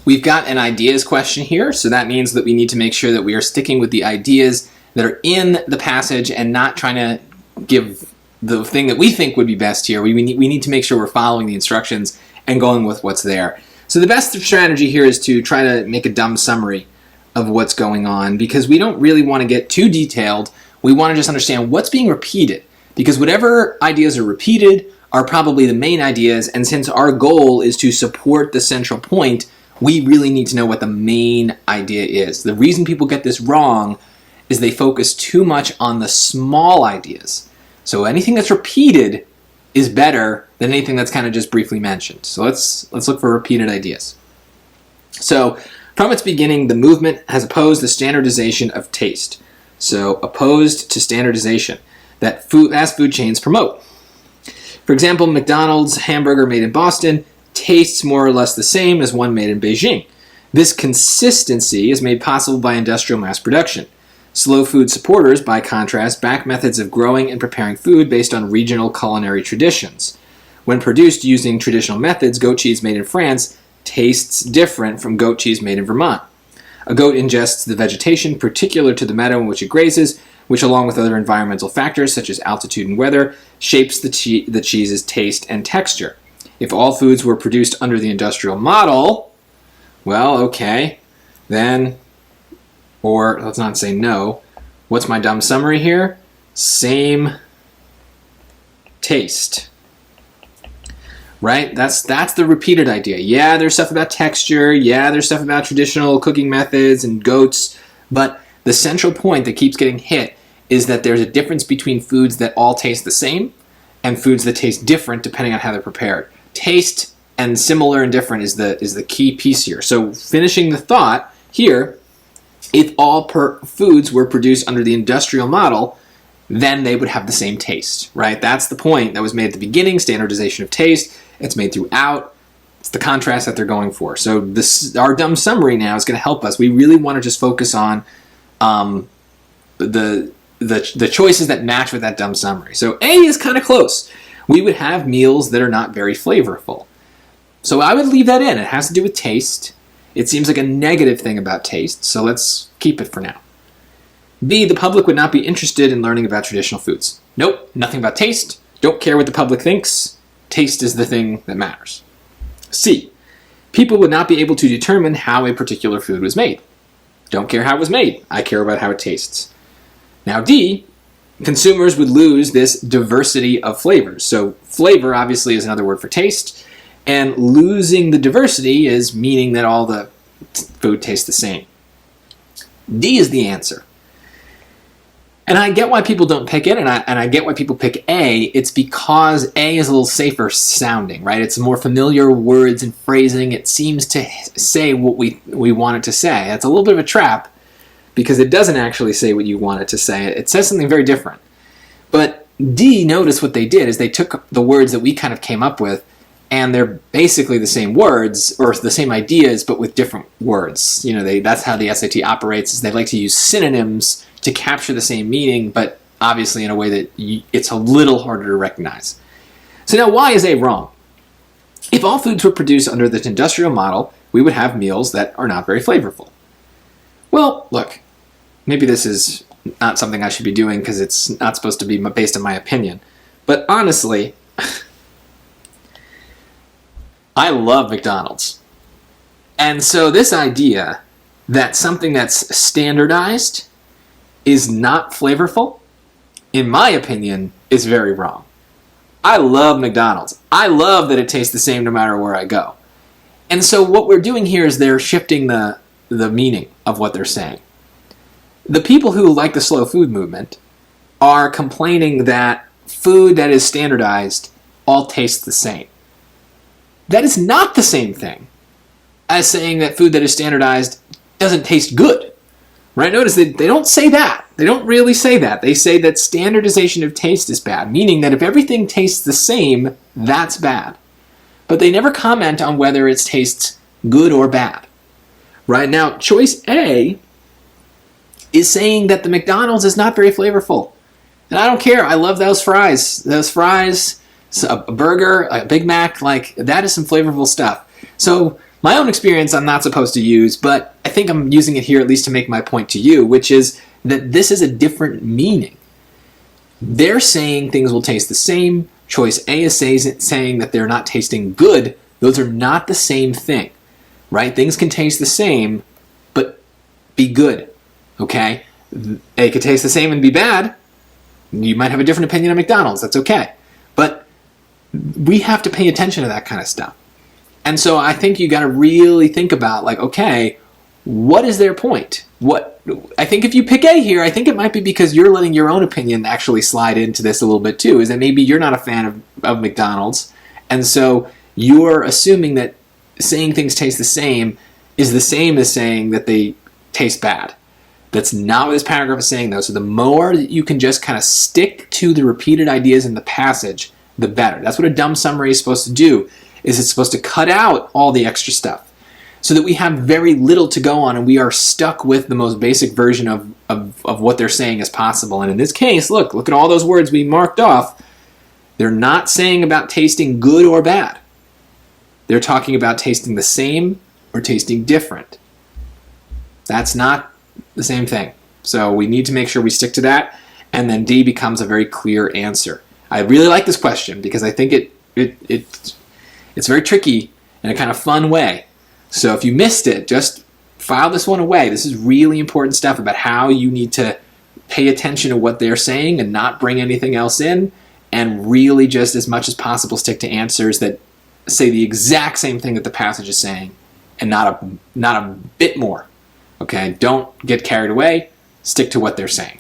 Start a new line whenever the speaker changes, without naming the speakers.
we've got an ideas question here, so that means that we need to make sure that we are sticking with the ideas that are in the passage and not trying to give the thing that we think would be best here. We need to make sure we're following the instructions and going with what's there. So the best strategy here is to try to make a dumb summary of what's going on, because we don't really want to get too detailed. We want to just understand what's being repeated, because whatever ideas are repeated are probably the main ideas, and since our goal is to support the central point, we really need to know what the main idea is. The reason people get this wrong is they focus too much on the small ideas. So anything that's repeated is better than anything that's kind of just briefly mentioned. So let's look for repeated ideas. So from its beginning, the movement has opposed the standardization of taste. So opposed to standardization that fast food chains promote. For example, McDonald's hamburger made in Boston tastes more or less the same as one made in Beijing. This consistency is made possible by industrial mass production. Slow food supporters, by contrast, back methods of growing and preparing food based on regional culinary traditions. When produced using traditional methods, goat cheese made in France tastes different from goat cheese made in Vermont. A goat ingests the vegetation particular to the meadow in which it grazes, which along with other environmental factors such as altitude and weather, shapes the cheese's taste and texture. If all foods were produced under the industrial model, well, okay, then, or let's not say no, what's my dumb summary here? Same taste. Right? That's the repeated idea. Yeah, there's stuff about texture. Yeah, there's stuff about traditional cooking methods and goats. But the central point that keeps getting hit is that there's a difference between foods that all taste the same and foods that taste different depending on how they're prepared. Taste and similar and different is the key piece here. So finishing the thought here, if all foods were produced under the industrial model, then they would have the same taste, right? That's the point that was made at the beginning, standardization of taste. It's made throughout. It's the contrast that they're going for. So our dumb summary now is going to help us. We really want to just focus on the choices that match with that dumb summary. So A is kind of close. We would have meals that are not very flavorful. So I would leave that in. It has to do with taste. It seems like a negative thing about taste, so let's keep it for now. B, the public would not be interested in learning about traditional foods. Nope, nothing about taste. Don't care what the public thinks. Taste is the thing that matters. C, people would not be able to determine how a particular food was made. Don't care how it was made. I care about how it tastes. Now D, consumers would lose this diversity of flavors. So flavor obviously is another word for taste, and losing the diversity is meaning that all the food tastes the same. D is the answer. And I get why people don't pick it, and I get why people pick A. It's because A is a little safer sounding, right? It's more familiar words and phrasing. It seems to say what we want it to say. It's a little bit of a trap because it doesn't actually say what you want it to say. It says something very different. But D, notice what they did is they took the words that we kind of came up with, and they're basically the same words or the same ideas, but with different words. You know, that's how the SAT operates. Is they like to use synonyms to capture the same meaning, but obviously in a way that it's a little harder to recognize. So now, why is A wrong? If all foods were produced under this industrial model, we would have meals that are not very flavorful. Well, look, maybe this is not something I should be doing because it's not supposed to be based on my opinion. But honestly, I love McDonald's. And so this idea that something that's standardized is not flavorful, in my opinion, is very wrong. I love McDonald's. I love that it tastes the same no matter where I go. And so what we're doing here is they're shifting the meaning of what they're saying. The people who like the slow food movement are complaining that food that is standardized all tastes the same. That is not the same thing as saying that food that is standardized doesn't taste good. Right? Notice they don't say that. They don't really say that. They say that standardization of taste is bad, meaning that if everything tastes the same, that's bad. But they never comment on whether it tastes good or bad. Right? Now, choice A is saying that the McDonald's is not very flavorful. And I don't care. I love those fries. Those fries, a burger, a Big Mac, like that is some flavorful stuff. So my own experience I'm not supposed to use, but I think I'm using it here at least to make my point to you, which is that this is a different meaning. They're saying things will taste the same. Choice A is saying that they're not tasting good. Those are not the same thing, right? Things can taste the same, but be good, okay? A could taste the same and be bad. You might have a different opinion on McDonald's. That's okay. But we have to pay attention to that kind of stuff. And so I think you got to really think about, like, okay, what is their point? I think if you pick A here, I think it might be because you're letting your own opinion actually slide into this a little bit too, is that maybe you're not a fan of McDonald's, and so you're assuming that saying things taste the same is the same as saying that they taste bad. That's not what this paragraph is saying, though. So the more that you can just kind of stick to the repeated ideas in the passage, the better. That's what a dumb summary is supposed to do, is it's supposed to cut out all the extra stuff so that we have very little to go on and we are stuck with the most basic version of what they're saying as possible. And in this case, look at all those words we marked off. They're not saying about tasting good or bad. They're talking about tasting the same or tasting different. That's not the same thing. So we need to make sure we stick to that, and then D becomes a very clear answer. I really like this question because I think it's very tricky in a kind of fun way. So if you missed it, just file this one away. This is really important stuff about how you need to pay attention to what they're saying and not bring anything else in, and really just as much as possible stick to answers that say the exact same thing that the passage is saying and not a bit more. Okay, don't get carried away. Stick to what they're saying.